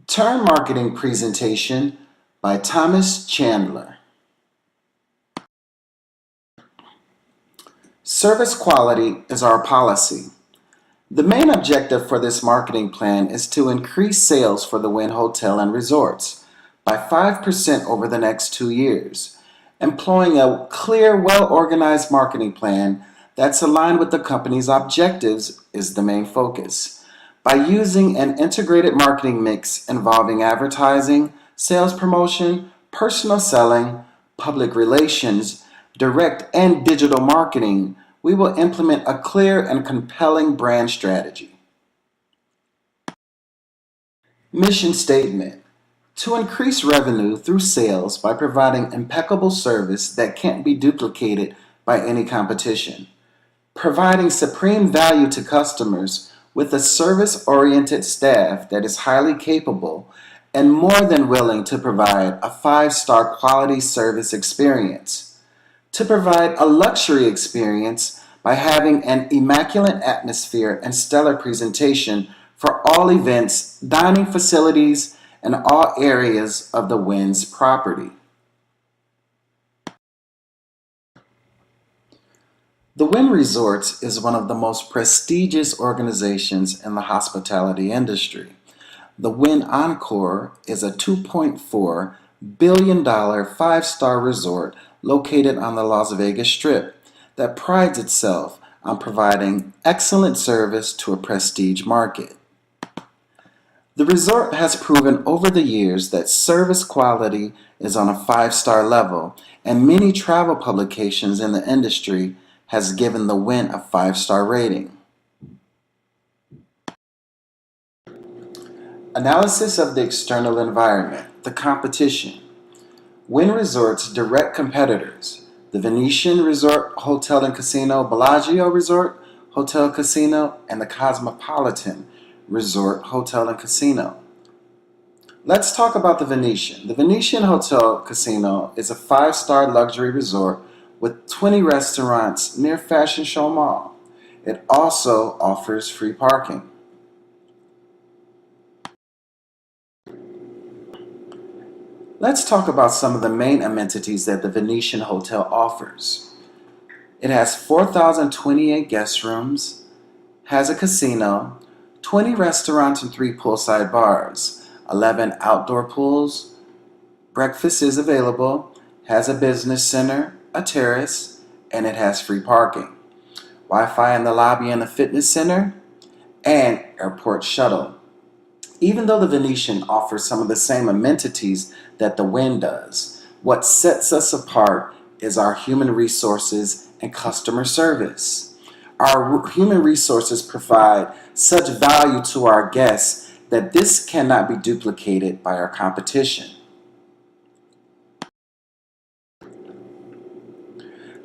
Turn Marketing Presentation by Thomas Chandler. Service quality is our policy. The main objective for this marketing plan is to increase sales for the Wynn Hotel and Resorts by 5% over the next 2 years. Employing a clear, well-organized marketing plan that's aligned with the company's objectives is the main focus. By using an integrated marketing mix involving advertising, sales promotion, personal selling, public relations, direct and digital marketing, we will implement a clear and compelling brand strategy. Mission statement: to increase revenue through sales by providing impeccable service that can't be duplicated by any competition. Providing supreme value to customers with a service-oriented staff that is highly capable and more than willing to provide a 5-star quality service experience. To provide a luxury experience by having an immaculate atmosphere and stellar presentation for all events, dining facilities, and all areas of the Wynn's property. The Wynn Resorts is one of the most prestigious organizations in the hospitality industry. The Wynn Encore is a $2.4 billion 5-star resort located on the Las Vegas Strip that prides itself on providing excellent service to a prestige market. The resort has proven over the years that service quality is on a 5-star level, and many travel publications in the industry has given the Wynn a 5-star rating. Analysis of the external environment, the competition. Wynn Resort's direct competitors: the Venetian Resort Hotel and Casino, Bellagio Resort Hotel Casino, and the Cosmopolitan Resort Hotel and Casino. Let's talk about the Venetian. The Venetian Hotel Casino is a 5-star luxury resort with 20 restaurants near Fashion Show Mall. It also offers free parking. Let's talk about some of the main amenities that the Venetian Hotel offers. It has 4,028 guest rooms, has a casino, 20 restaurants and 3 poolside bars, 11 outdoor pools, breakfast is available, has a business center, a terrace, and it has free parking. Wi-Fi in the lobby and the fitness center, and airport shuttle. Even though the Venetian offers some of the same amenities that the Wynn does, what sets us apart is our human resources and customer service. Our human resources provide such value to our guests that this cannot be duplicated by our competition.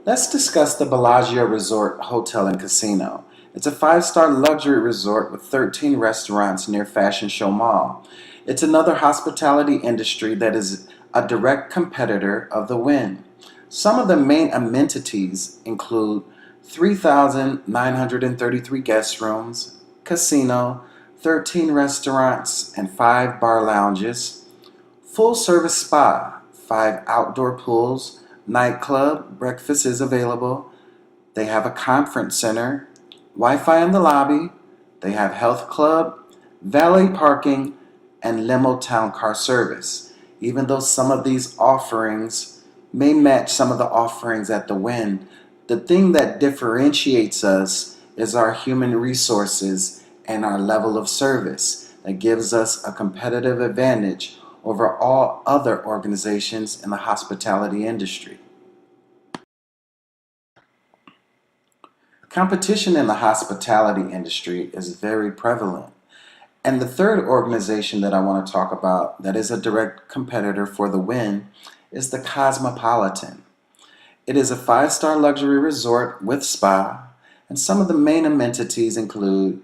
Let's discuss the Bellagio Resort Hotel and Casino. It's a 5-star luxury resort with 13 restaurants near Fashion Show Mall. It's another hospitality industry that is a direct competitor of the Wynn. Some of the main amenities include 3,933 guest rooms, casino, 13 restaurants, and 5 bar lounges, full-service spa, 5 outdoor pools, nightclub, breakfast is available. They have a conference center, Wi-Fi in the lobby. They have health club, valet parking, and limo town car service. Even though some of these offerings may match some of the offerings at the Wynn, the thing that differentiates us is our human resources and our level of service that gives us a competitive advantage over all other organizations in the hospitality industry. Competition in the hospitality industry is very prevalent. And the third organization that I want to talk about that is a direct competitor for the Wynn is the Cosmopolitan. It is a 5-star luxury resort with spa, and some of the main amenities include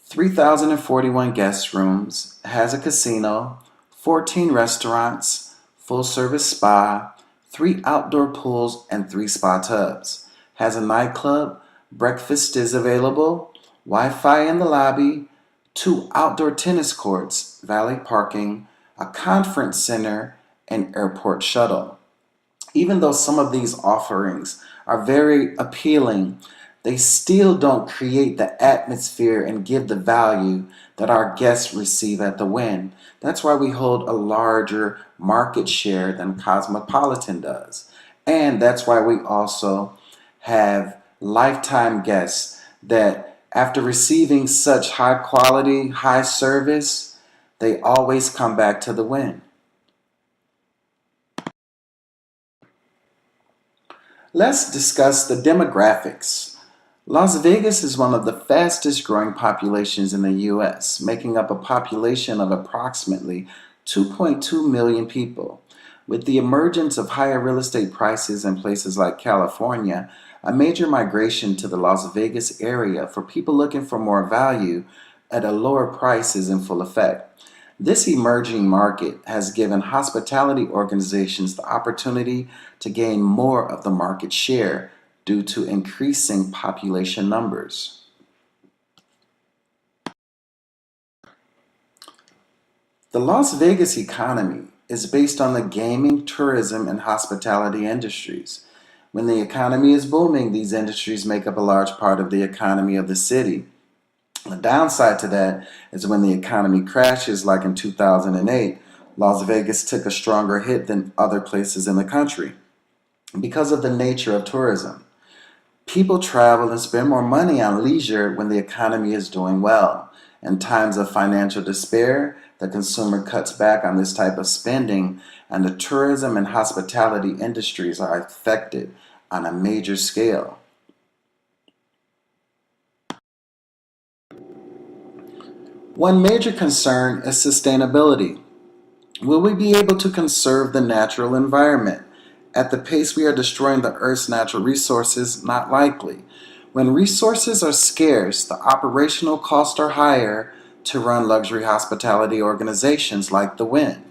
3,041 guest rooms, has a casino, 14 restaurants, full-service spa, 3 outdoor pools, and 3 spa tubs. Has a nightclub, breakfast is available, Wi-Fi in the lobby, 2 outdoor tennis courts, valet parking, a conference center, and airport shuttle. Even though some of these offerings are very appealing, they still don't create the atmosphere and give the value that our guests receive at the Wynn. That's why we hold a larger market share than Cosmopolitan does. And that's why we also have lifetime guests that, after receiving such high quality, high service, they always come back to the Wynn. Let's discuss the demographics. Las Vegas is one of the fastest growing populations in the US, making up a population of approximately 2.2 million people. With the emergence of higher real estate prices in places like California, a major migration to the Las Vegas area for people looking for more value at a lower price is in full effect. This emerging market has given hospitality organizations the opportunity to gain more of the market share due to increasing population numbers. The Las Vegas economy is based on the gaming, tourism, and hospitality industries. When the economy is booming, these industries make up a large part of the economy of the city. The downside to that is when the economy crashes, like in 2008, Las Vegas took a stronger hit than other places in the country because of the nature of tourism. People travel and spend more money on leisure when the economy is doing well. In times of financial despair, the consumer cuts back on this type of spending, and the tourism and hospitality industries are affected on a major scale. One major concern is sustainability. Will we be able to conserve the natural environment? At the pace we are destroying the Earth's natural resources, not likely. When resources are scarce, the operational costs are higher to run luxury hospitality organizations like the Wynn.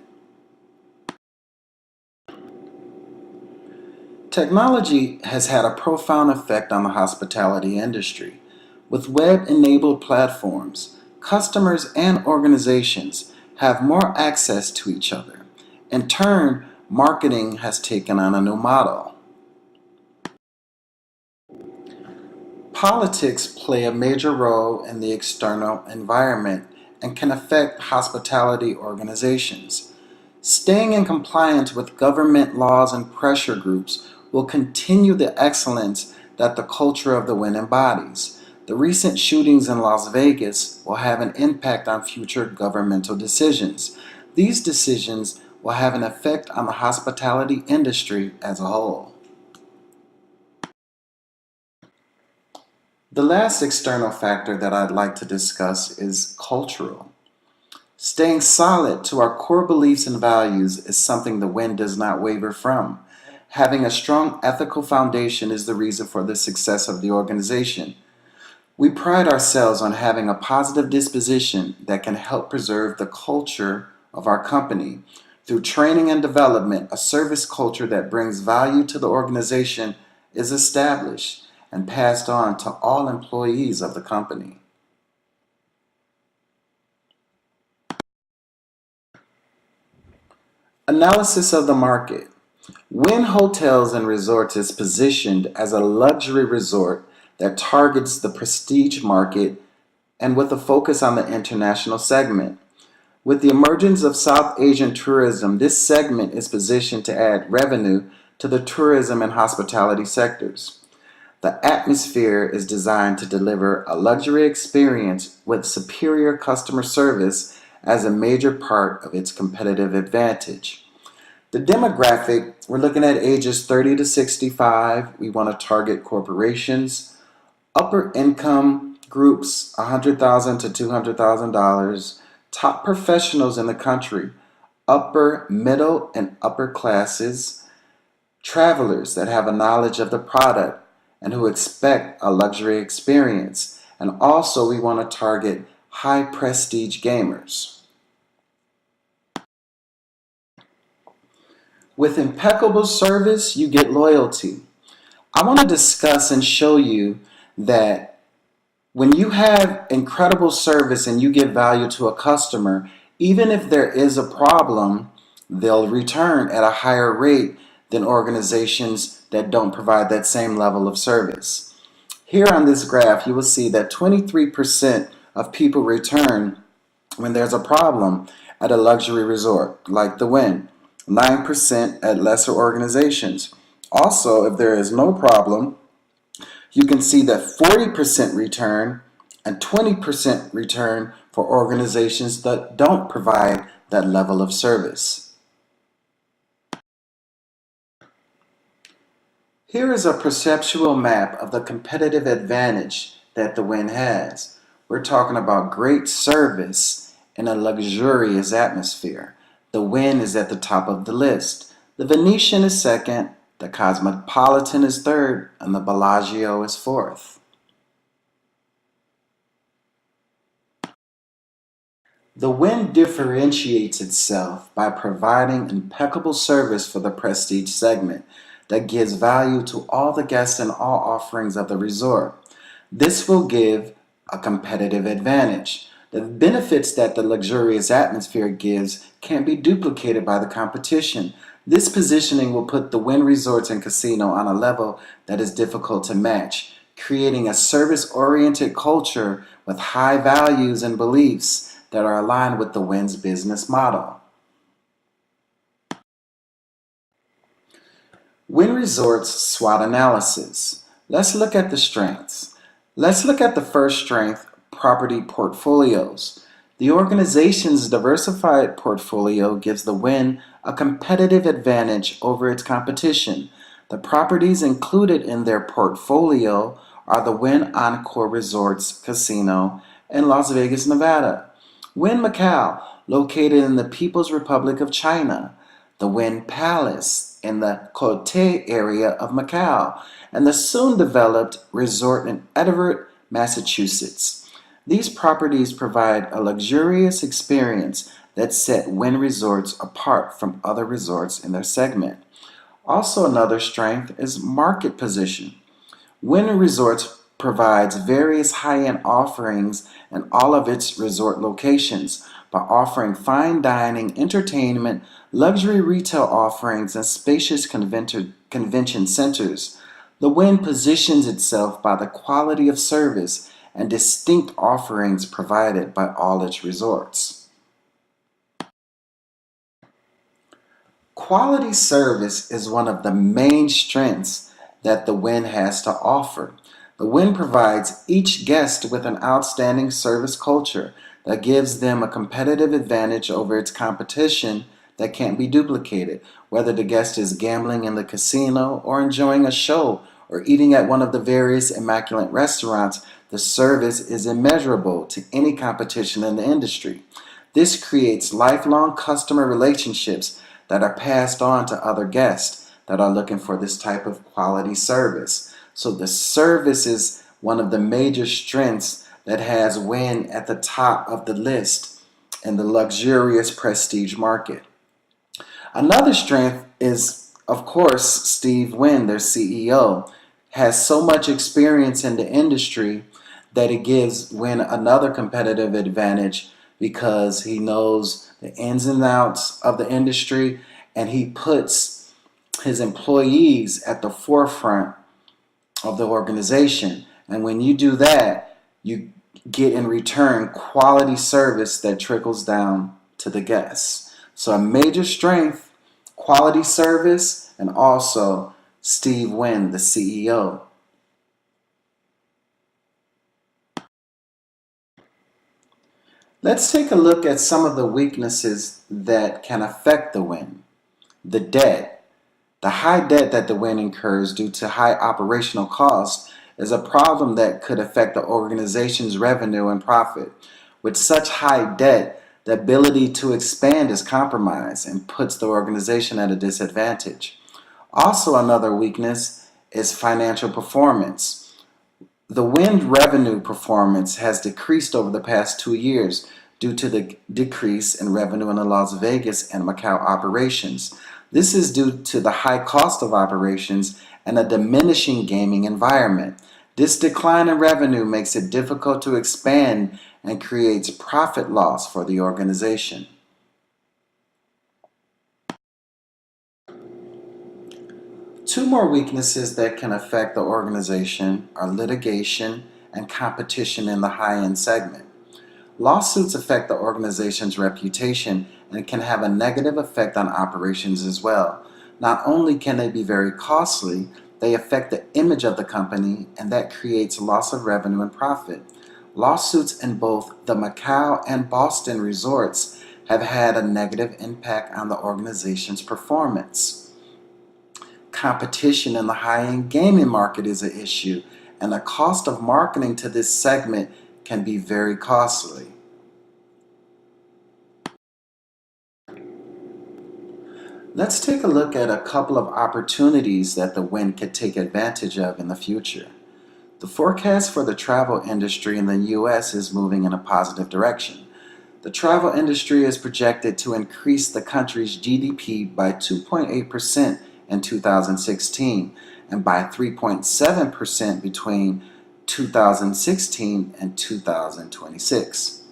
Technology has had a profound effect on the hospitality industry. With web-enabled platforms, customers and organizations have more access to each other. In turn, marketing has taken on a new model. Politics play a major role in the external environment and can affect hospitality organizations. Staying in compliance with government laws and pressure groups will continue the excellence that the culture of the Wynn embodies. The recent shootings in Las Vegas will have an impact on future governmental decisions. These decisions will have an effect on the hospitality industry as a whole. The last external factor that I'd like to discuss is cultural. Staying solid to our core beliefs and values is something the Wynn does not waver from. Having a strong ethical foundation is the reason for the success of the organization. We pride ourselves on having a positive disposition that can help preserve the culture of our company. Through training and development, a service culture that brings value to the organization is established and passed on to all employees of the company. Analysis of the market. Wynn Hotels and Resorts is positioned as a luxury resort that targets the prestige market and with a focus on the international segment. With the emergence of South Asian tourism, this segment is positioned to add revenue to the tourism and hospitality sectors. The atmosphere is designed to deliver a luxury experience with superior customer service as a major part of its competitive advantage. The demographic, we're looking at ages 30 to 65. We want to target corporations, upper income groups, $100,000 to $200,000, top professionals in the country, upper, middle, and upper classes, travelers that have a knowledge of the product and who expect a luxury experience. And also we want to target high prestige gamers. With impeccable service, you get loyalty. I want to discuss and show you that When you have incredible service and you give value to a customer, even if there is a problem, they'll return at a higher rate than organizations that don't provide that same level of service. Here on this graph, you will see that 23% of people return when there's a problem at a luxury resort like the Wynn, 9% at lesser organizations. Also, if there is no problem, you can see that 40% return and 20% return for organizations that don't provide that level of service. Here is a perceptual map of the competitive advantage that the Wynn has. We're talking about great service in a luxurious atmosphere. The Wynn is at the top of the list. The Venetian is second, the Cosmopolitan is third, and the Bellagio is fourth. The Wynn differentiates itself by providing impeccable service for the prestige segment that gives value to all the guests and all offerings of the resort. This will give a competitive advantage. The benefits that the luxurious atmosphere gives can't be duplicated by the competition. This positioning will put the Wynn Resorts and Casino on a level that is difficult to match, creating a service-oriented culture with high values and beliefs that are aligned with the Wynn's business model. Wynn Resorts SWOT analysis. Let's look at the strengths. Let's look at the first strength, property portfolios. The organization's diversified portfolio gives the Wynn a competitive advantage over its competition. The properties included in their portfolio are the Wynn Encore Resorts Casino in Las Vegas, Nevada, Wynn Macau, located in the People's Republic of China, the Wynn Palace in the Cotai area of Macau, and the soon-developed resort in Everett, Massachusetts. These properties provide a luxurious experience that set Wynn Resorts apart from other resorts in their segment. Also, another strength is market position. Wynn Resorts provides various high-end offerings in all of its resort locations by offering fine dining, entertainment, luxury retail offerings, and spacious convention centers. The Wynn positions itself by the quality of service and distinct offerings provided by all its resorts. Quality service is one of the main strengths that the Wynn has to offer. The Wynn provides each guest with an outstanding service culture that gives them a competitive advantage over its competition that can't be duplicated, whether the guest is gambling in the casino or enjoying a show or eating at one of the various immaculate restaurants. The service is immeasurable to any competition in the industry. This creates lifelong customer relationships that are passed on to other guests that are looking for this type of quality service. So the service is one of the major strengths that has Wynn at the top of the list in the luxurious prestige market. Another strength is, of course, Steve Wynn, their CEO, has so much experience in the industry that it gives Wynn another competitive advantage because he knows the ins and outs of the industry and he puts his employees at the forefront of the organization. And when you do that, you get in return quality service that trickles down to the guests. So a major strength, quality service, and also Steve Wynn, the CEO. Let's take a look at some of the weaknesses that can affect the Wynn. The debt. The high debt that the Wynn incurs due to high operational costs is a problem that could affect the organization's revenue and profit. With such high debt, the ability to expand is compromised and puts the organization at a disadvantage. Also, another weakness is financial performance. The Wynn revenue performance has decreased over the past 2 years due to the decrease in revenue in the Las Vegas and Macau operations. This is due to the high cost of operations and a diminishing gaming environment. This decline in revenue makes it difficult to expand and creates profit loss for the organization. Two more weaknesses that can affect the organization are litigation and competition in the high-end segment. Lawsuits affect the organization's reputation and can have a negative effect on operations as well. Not only can they be very costly, they affect the image of the company, and that creates loss of revenue and profit. Lawsuits in both the Macau and Boston resorts have had a negative impact on the organization's performance. Competition in the high-end gaming market is an issue, and the cost of marketing to this segment can be very costly. Let's take a look at a couple of opportunities that the Wynn could take advantage of in the future. The forecast for the travel industry in the U.S. is moving in a positive direction. The travel industry is projected to increase the country's GDP by 2.8% in 2016 and by 3.7% between 2016 and 2026.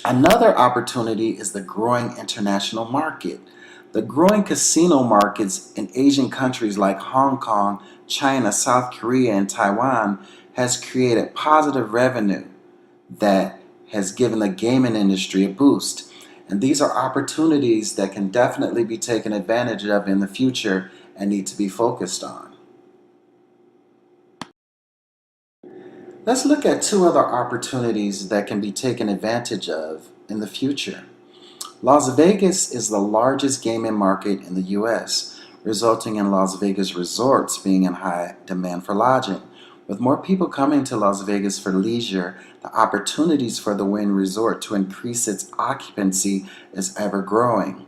Another opportunity is the growing international market. The growing casino markets in Asian countries like Hong Kong, China, South Korea, and Taiwan has created positive revenue that has given the gaming industry a boost. And these are opportunities that can definitely be taken advantage of in the future and need to be focused on. Let's look at two other opportunities that can be taken advantage of in the future. Las Vegas is the largest gaming market in the U.S., resulting in Las Vegas resorts being in high demand for lodging. With more people coming to Las Vegas for leisure, the opportunities for the Wynn Resort to increase its occupancy is ever growing.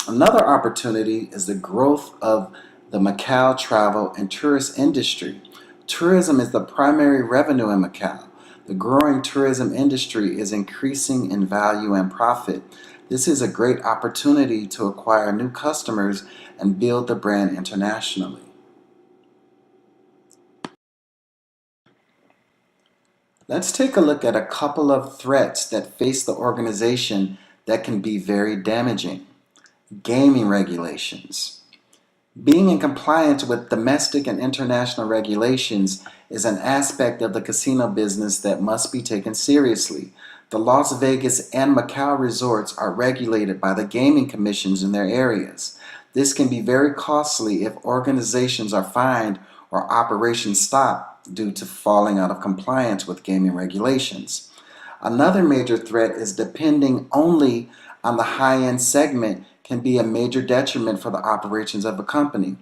Another opportunity is the growth of the Macau travel and tourist industry. Tourism is the primary revenue in Macau. The growing tourism industry is increasing in value and profit. This is a great opportunity to acquire new customers and build the brand internationally. Let's take a look at a couple of threats that face the organization that can be very damaging. Gaming regulations. Being in compliance with domestic and international regulations is an aspect of the casino business that must be taken seriously. The Las Vegas and Macau resorts are regulated by the gaming commissions in their areas. This can be very costly if organizations are fined or operations stop due to falling out of compliance with gaming regulations. Another major threat is depending only on the high-end segment can be a major detriment for the operations of a company.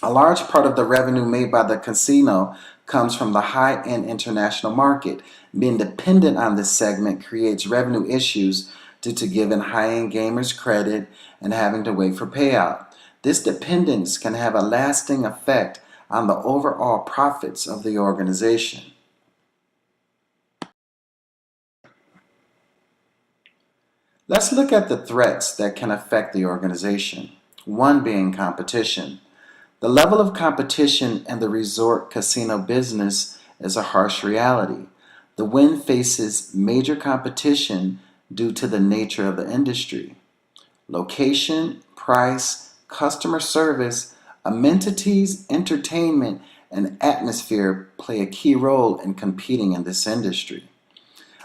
A large part of the revenue made by the casino comes from the high-end international market. Being dependent on this segment creates revenue issues due to giving high-end gamers credit and having to wait for payout. This dependence can have a lasting effect on the overall profits of the organization. Let's look at the threats that can affect the organization. One being competition. The level of competition in the resort casino business is a harsh reality. The Wynn faces major competition due to the nature of the industry. Location, price, customer service, amenities, entertainment, and atmosphere play a key role in competing in this industry.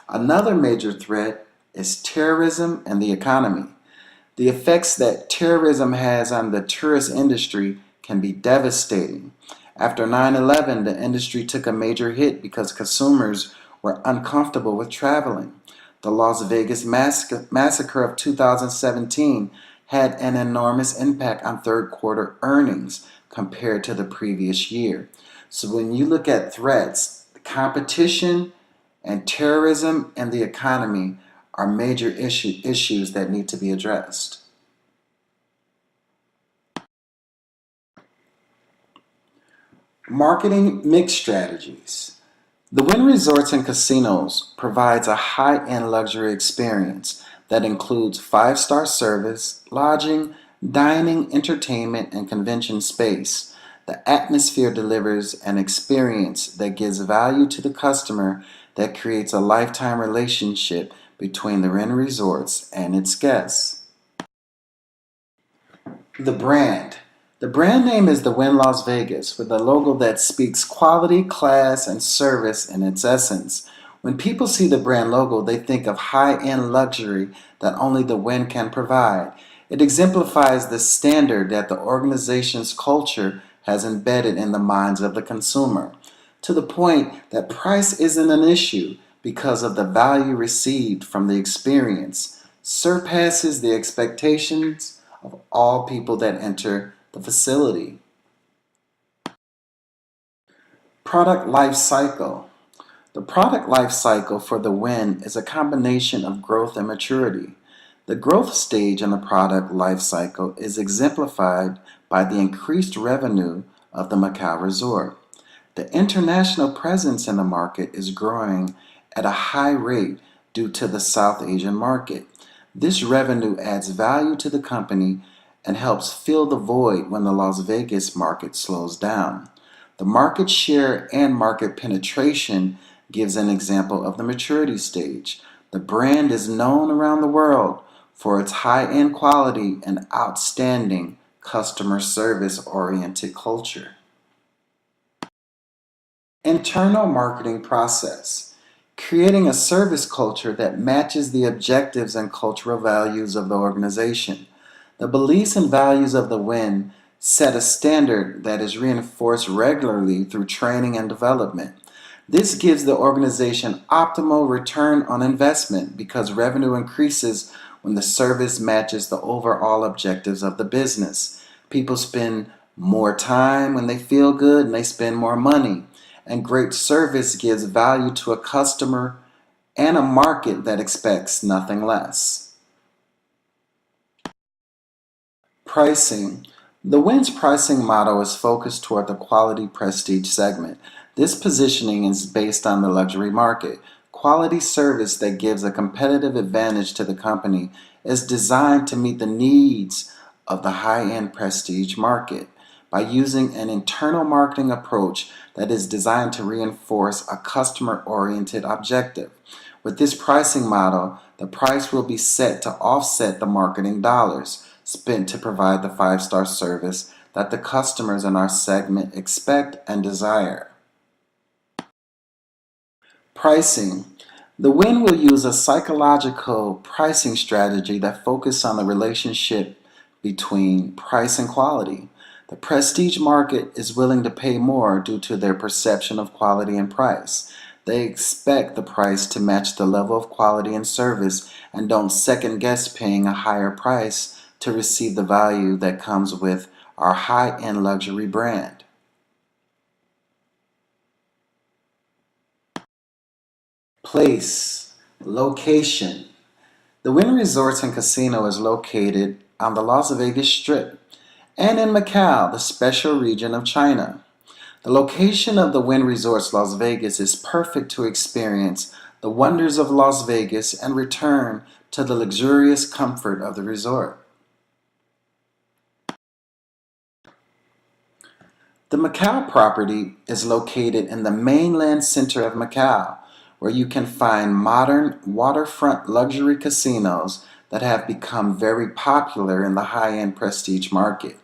Another major threat is terrorism and the economy. The effects that terrorism has on the tourist industry can be devastating. After 9/11, the industry took a major hit because consumers were uncomfortable with traveling. The Las Vegas massacre of 2017 had an enormous impact on third quarter earnings compared to the previous year. So when you look at threats, competition and terrorism and the economy are major issues that need to be addressed. Marketing mix strategies. The Wynn Resorts and Casinos provides a high-end luxury experience that includes five-star service, lodging, dining, entertainment, and convention space. The atmosphere delivers an experience that gives value to the customer that creates a lifetime relationship between the Wynn Resorts and its guests. The brand. The brand name is the Wynn Las Vegas, with a logo that speaks quality, class, and service in its essence. When people see the brand logo, they think of high-end luxury that only the Wynn can provide. It exemplifies the standard that the organization's culture has embedded in the minds of the consumer, to the point that price isn't an issue because of the value received from the experience surpasses the expectations of all people that enter the facility. Product life cycle. The product life cycle for the Wynn is a combination of growth and maturity. The growth stage in the product life cycle is exemplified by the increased revenue of the Macau resort. The international presence in the market is growing at a high rate due to the South Asian market. This revenue adds value to the company and helps fill the void when the Las Vegas market slows down. The market share and market penetration gives an example of the maturity stage. The brand is known around the world for its high-end quality and outstanding customer service-oriented culture. Internal marketing process. Creating a service culture that matches the objectives and cultural values of the organization. The beliefs and values of the Wynn set a standard that is reinforced regularly through training and development. This gives the organization optimal return on investment because revenue increases when the service matches the overall objectives of the business. People spend more time when they feel good and they spend more money. And great service gives value to a customer and a market that expects nothing less. Pricing. The Wynn's pricing model is focused toward the quality prestige segment. This positioning is based on the luxury market. Quality service that gives a competitive advantage to the company is designed to meet the needs of the high-end prestige market by using an internal marketing approach that is designed to reinforce a customer-oriented objective. With this pricing model, the price will be set to offset the marketing dollars spent to provide the five-star service that the customers in our segment expect and desire. Pricing. The Wynn will use a psychological pricing strategy that focuses on the relationship between price and quality. The prestige market is willing to pay more due to their perception of quality and price. They expect the price to match the level of quality and service and don't second guess paying a higher price to receive the value that comes with our high-end luxury brand. Place, location. The Wynn Resorts and Casino is located on the Las Vegas Strip and in Macau, the special region of China. The location of the Wynn Resorts Las Vegas is perfect to experience the wonders of Las Vegas and return to the luxurious comfort of the resort. The Macau property is located in the mainland center of Macau, where you can find modern waterfront luxury casinos that have become very popular in the high-end prestige market.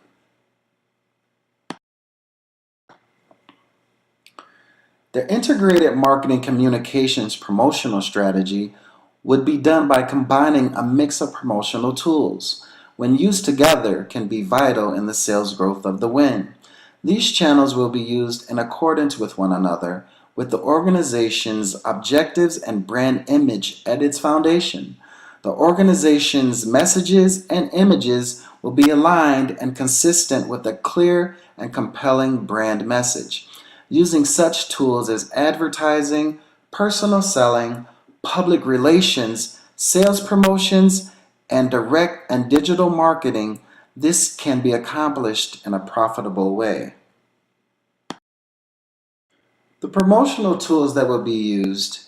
The integrated marketing communications promotional strategy would be done by combining a mix of promotional tools. When used together, can be vital in the sales growth of the Wynn. These channels will be used in accordance with one another, with the organization's objectives and brand image at its foundation. The organization's messages and images will be aligned and consistent with a clear and compelling brand message. Using such tools as advertising, personal selling, public relations, sales promotions, and direct and digital marketing, this can be accomplished in a profitable way. The promotional tools that will be used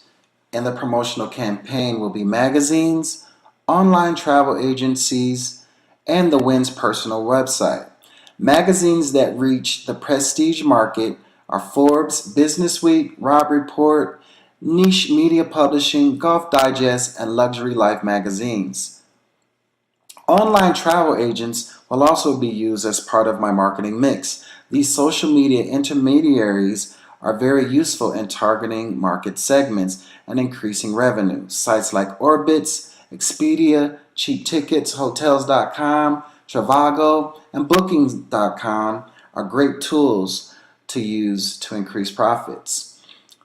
in the promotional campaign will be magazines, online travel agencies, and the Wynn's personal website. Magazines that reach the prestige market are Forbes, Businessweek, Robb Report, Niche Media Publishing, Golf Digest, and Luxury Life magazines. Online travel agents will also be used as part of my marketing mix. These social media intermediaries are very useful in targeting market segments and increasing revenue. Sites like Orbitz, Expedia, Cheap Tickets, Hotels.com, Trivago, and Bookings.com are great tools to use to increase profits.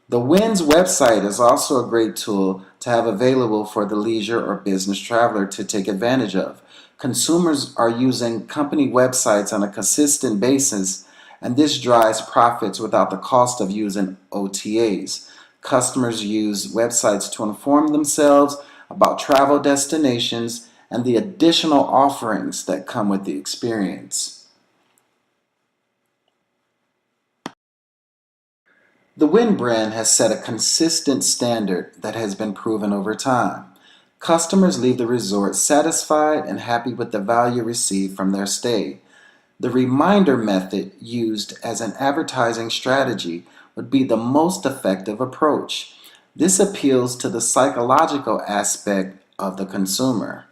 The Win's website is also a great tool to have available for the leisure or business traveler to take advantage of. Consumers are using company websites on a consistent basis, and this drives profits without the cost of using OTAs. Customers use websites to inform themselves about travel destinations and the additional offerings that come with the experience. The Wynn brand has set a consistent standard that has been proven over time. Customers leave the resort satisfied and happy with the value received from their stay. The reminder method used as an advertising strategy would be the most effective approach. This appeals to the psychological aspect of the consumer.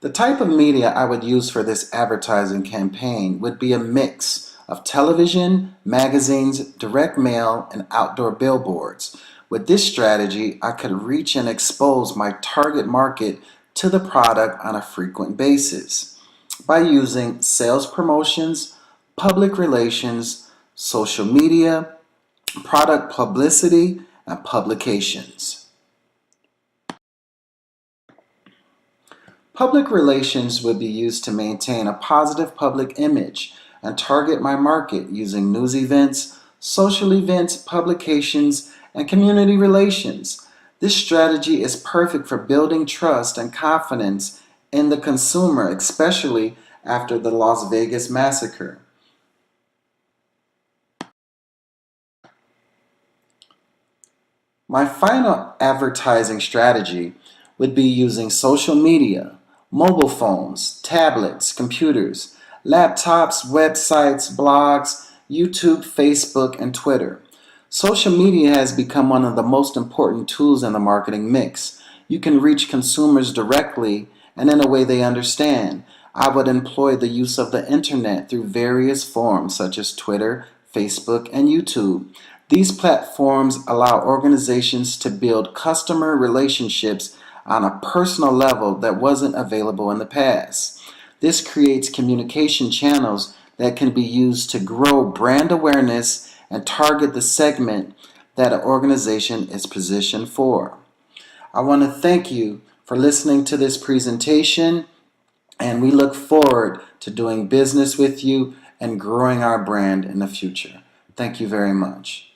The type of media I would use for this advertising campaign would be a mix of television, magazines, direct mail, and outdoor billboards. With this strategy, I could reach and expose my target market to the product on a frequent basis by using sales promotions, public relations, social media, product publicity, and publications. Public relations would be used to maintain a positive public image and target my market using news events, social events, publications, and community relations. This strategy is perfect for building trust and confidence in the consumer, especially after the Las Vegas massacre. My final advertising strategy would be using social media, mobile phones, tablets, computers, laptops, websites, blogs, YouTube, Facebook, and Twitter. Social media has become one of the most important tools in the marketing mix. You can reach consumers directly and in a way they understand. I would employ the use of the internet through various forms such as Twitter, Facebook, and YouTube. These platforms allow organizations to build customer relationships on a personal level that wasn't available in the past. This creates communication channels that can be used to grow brand awareness and target the segment that an organization is positioned for. I want to thank you for listening to this presentation, and we look forward to doing business with you and growing our brand in the future. Thank you very much.